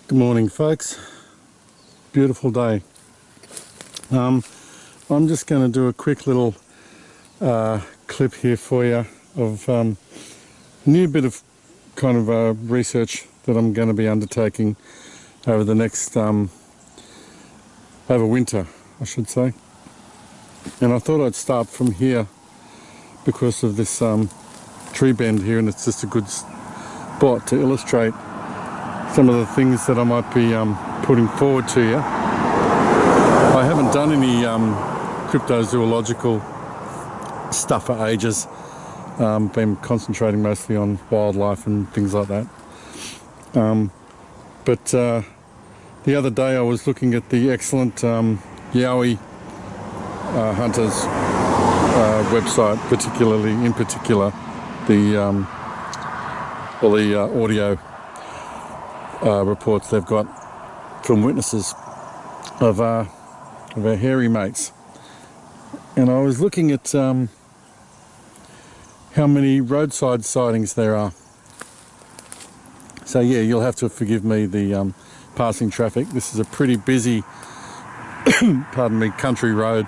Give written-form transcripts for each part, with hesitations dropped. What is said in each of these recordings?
Good morning, folks. Beautiful day. I'm just going to do a quick little clip here for you of a new bit of kind of research that I'm going to be undertaking over the next over winter, I should say. And I thought I'd start from here because of this tree bend here, and it's just a good spot to illustrate some of the things that I might be putting forward to you. I haven't done any cryptozoological stuff for ages. Been concentrating mostly on wildlife and things like that. But the other day I was looking at the excellent Yowie hunters website, in particular the audio reports they've got from witnesses of our hairy mates, and I was looking at how many roadside sightings there are. So yeah, you'll have to forgive me the passing traffic. This is a pretty busy pardon me, country road.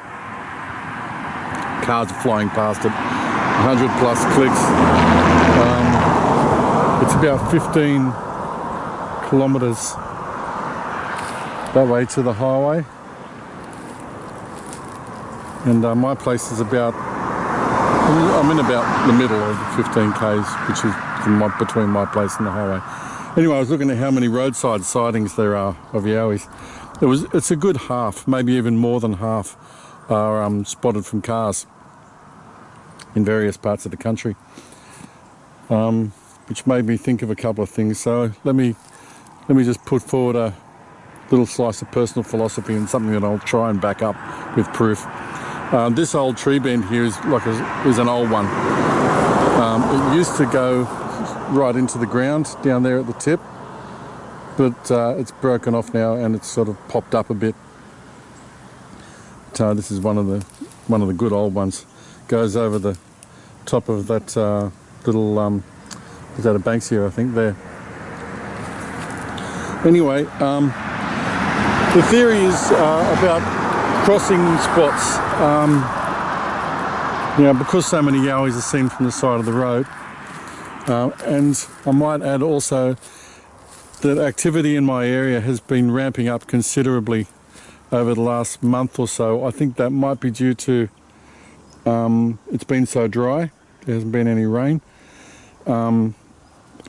Cars are flying past it, 100 plus clicks. It's about 15 kilometres that way to the highway, and my place is about, I'm in about the middle of the 15 k's, which is between my place and the highway. Anyway, I was looking at how many roadside sightings there are of yowies. It's a good half, maybe even more than half, are spotted from cars in various parts of the country, which made me think of a couple of things. So let me just put forward a little slice of personal philosophy and something that I'll try and back up with proof. This old tree bend here is an old one. It used to go right into the ground down there at the tip, but it's broken off now and it's sort of popped up a bit. This is one of the good old ones. Goes over the top of that little is that a Banksia, I think, there. Anyway, the theory is about crossing spots. Because so many yowies are seen from the side of the road, and I might add also that activity in my area has been ramping up considerably over the last month or so. I think that might be due to it's been so dry, there hasn't been any rain,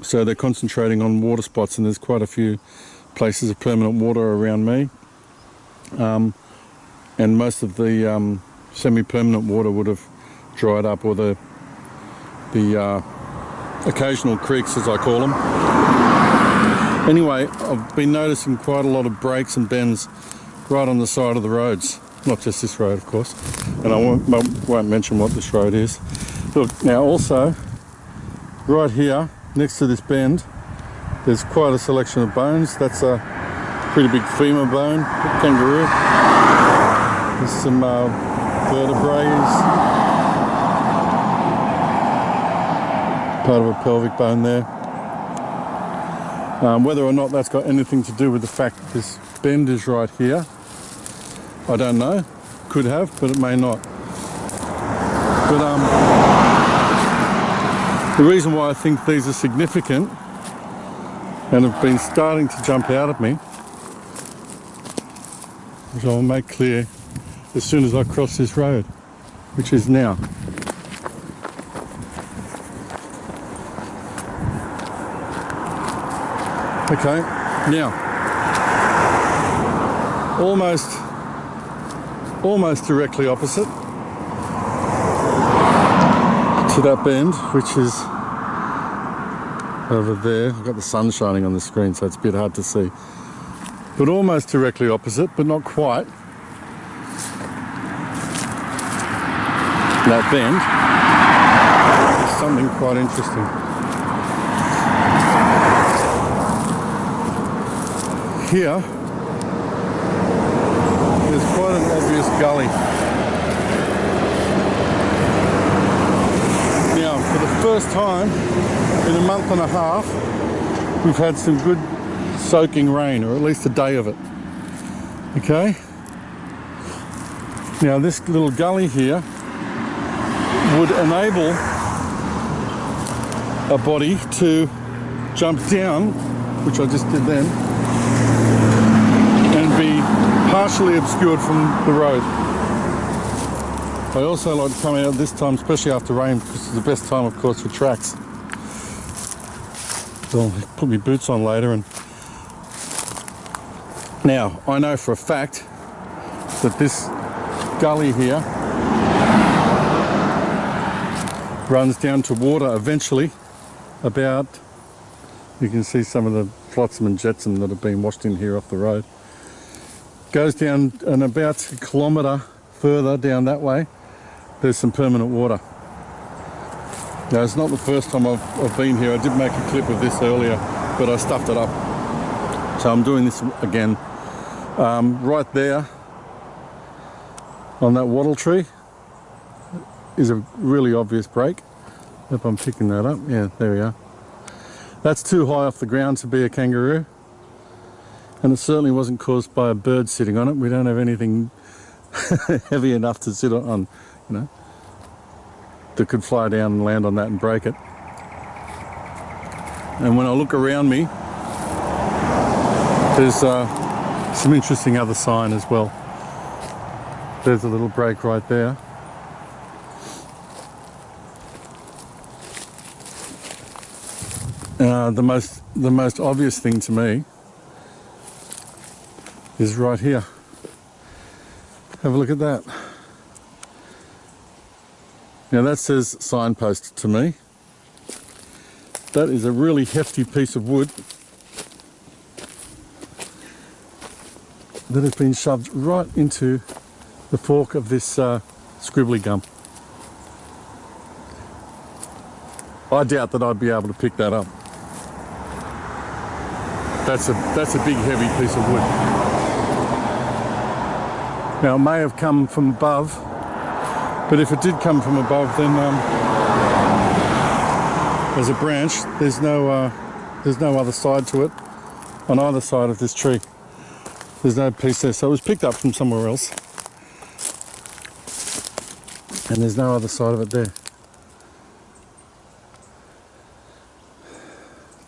so they're concentrating on water spots, and there's quite a few places of permanent water around me, and most of the semi-permanent water would have dried up, or the occasional creeks, as I call them. Anyway, I've been noticing quite a lot of breaks and bends right on the side of the roads, not just this road, of course, and I won't mention what this road is. Look, now also right here next to this bend there's quite a selection of bones. That's a pretty big femur bone, kangaroo. There's some vertebrae, part of a pelvic bone there. Whether or not that's got anything to do with the fact that this bend is right here, I don't know. Could have, but it may not. But the reason why I think these are significant and have been starting to jump out at me, which I'll make clear as soon as I cross this road, which is now. Okay, now, almost directly opposite to that bend, which is over there. I've got the sun shining on the screen, so it's a bit hard to see. But almost directly opposite, but not quite. That bend is something quite interesting. Here, there's quite an obvious gully. Now, for the first time in a month and a half, we've had some good soaking rain, or at least a day of it. Okay? Now this little gully here would enable a body to jump down, which I just did then, and be partially obscured from the road. I also like to come out this time, especially after rain, because it's the best time, of course, for tracks. So I'll put my boots on later. And now I know for a fact that this gully here runs down to water eventually. About, you can see some of the flotsam and jetsam that have been washed in here off the road. Goes down, and about a kilometre further down that way there's some permanent water. Now it's not the first time I've been here. I did make a clip of this earlier, but I stuffed it up, so I'm doing this again. Right there on that wattle tree is a really obvious break. If I'm picking that up, yeah, there we are. That's too high off the ground to be a kangaroo, and it certainly wasn't caused by a bird sitting on it. We don't have anything heavy enough to sit on, you know, that could fly down and land on that and break it. And when I look around me, there's some interesting other sign as well. There's a little break right there. The most obvious thing to me is right here. Have a look at that. Now that says signpost to me. That is a really hefty piece of wood that has been shoved right into the fork of this scribbly gum. I doubt that I'd be able to pick that up. That's a big heavy piece of wood. Now it may have come from above, but if it did come from above, then as a branch, there's no other side to it on either side of this tree. There's no piece there, so it was picked up from somewhere else, and there's no other side of it there.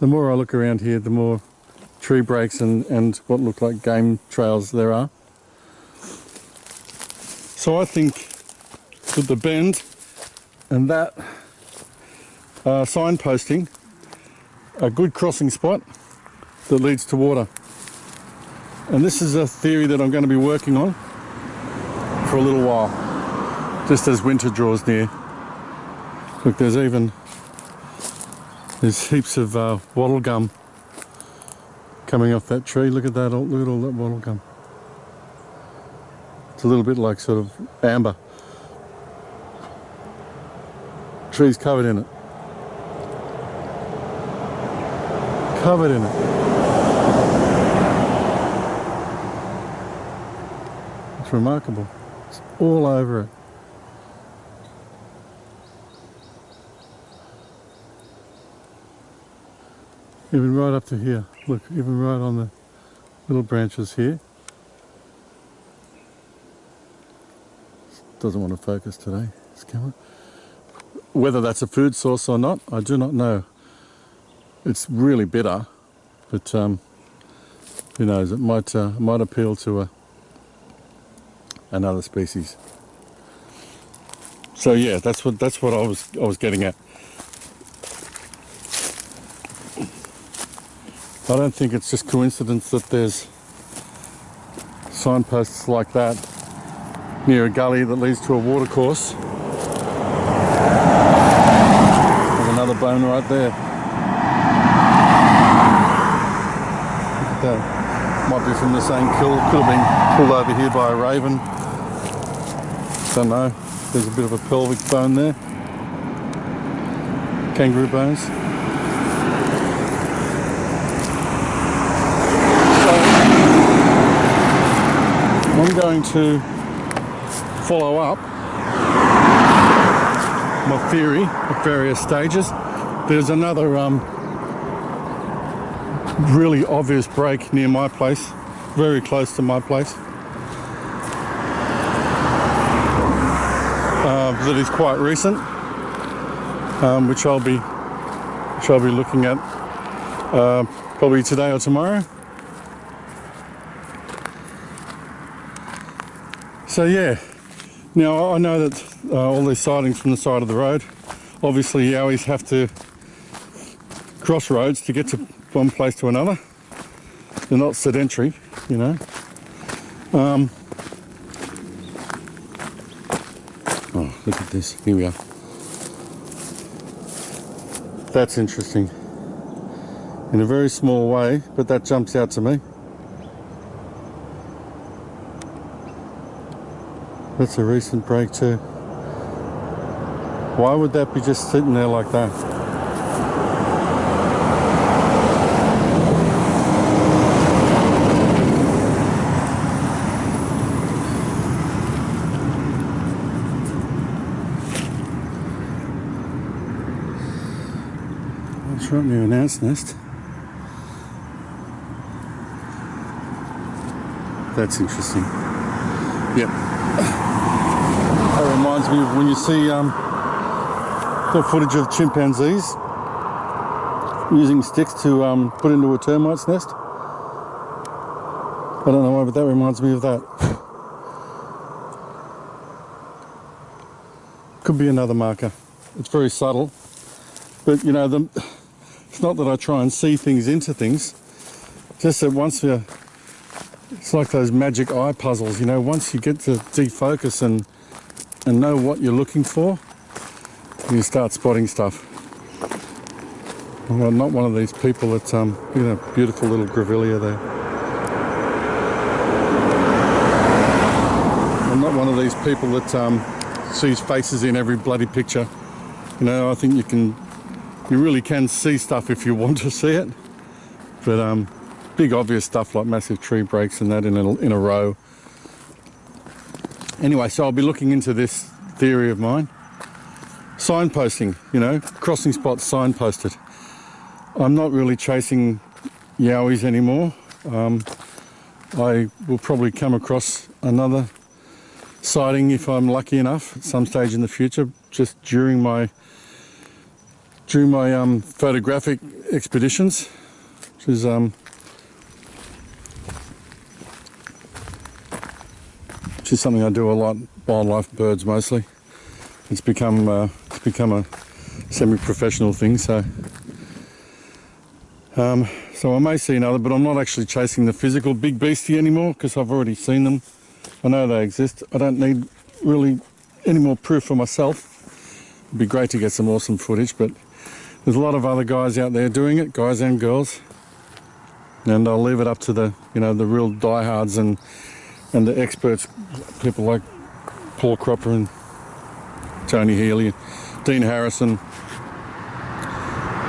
The more I look around here, the more tree breaks and what look like game trails there are. So I think with the bend and that signposting, a good crossing spot that leads to water. And this is a theory that I'm going to be working on for a little while, just as winter draws near. Look, there's heaps of wattle gum coming off that tree. Look at that, look at all that wattle gum. It's a little bit like sort of amber. Tree's covered in it. Covered in it. It's remarkable. It's all over it. Even right up to here. Look, even right on the little branches here. Doesn't want to focus today, this camera. Whether that's a food source or not, I do not know. It's really bitter, but who knows? It might appeal to another species. So yeah, that's what I was getting at. I don't think it's just coincidence that there's signposts like that near a gully that leads to a watercourse. There's another bone right there. Look at that. Might be from the same kill. Could have been pulled over here by a raven. Don't know. There's a bit of a pelvic bone there. Kangaroo bones. I'm going to follow up my theory at various stages. There's another really obvious break near my place, very close to my place, that is quite recent, which I'll be looking at probably today or tomorrow. So yeah, now I know that all these sightings from the side of the road, obviously yowies have to cross roads to get to one place to another. They're not sedentary, you know. Oh, look at this, here we are. That's interesting. In a very small way, but that jumps out to me. That's a recent break too. Why would that be just sitting there like that? That's right near an ant's nest. That's interesting. Yep. That reminds me of when you see the footage of chimpanzees using sticks to put into a termite's nest. I don't know why, but that reminds me of that. Could be another marker. It's very subtle, but you know, it's not that I try and see things into things. Just that once it's like those magic eye puzzles, you know, once you get to defocus and know what you're looking for, you start spotting stuff. I'm not one of these people that, you know, beautiful little grevillea there. I'm not one of these people that sees faces in every bloody picture. You know, I think you really can see stuff if you want to see it. But big obvious stuff like massive tree breaks and that in a row. Anyway, so I'll be looking into this theory of mine. Signposting, you know, crossing spots signposted. I'm not really chasing yowies anymore. I will probably come across another sighting if I'm lucky enough at some stage in the future, just during my photographic expeditions, which is something I do a lot. Wildlife, birds mostly. It's become a semi-professional thing. So I may see another, but I'm not actually chasing the physical big beastie anymore because I've already seen them. I know they exist. I don't need really any more proof for myself. It'd be great to get some awesome footage, but there's a lot of other guys out there doing it, guys and girls. And I'll leave it up to the real diehards and the experts, people like Paul Cropper and Tony Healy, Dean Harrison,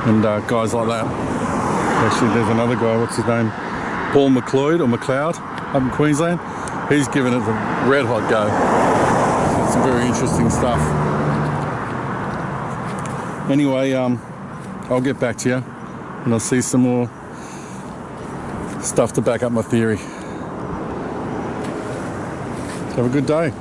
and guys like that. Actually, there's another guy, what's his name? Paul McLeod up in Queensland. He's given it a red hot go. It's some very interesting stuff. Anyway, I'll get back to you and I'll see some more stuff to back up my theory. Have a good day.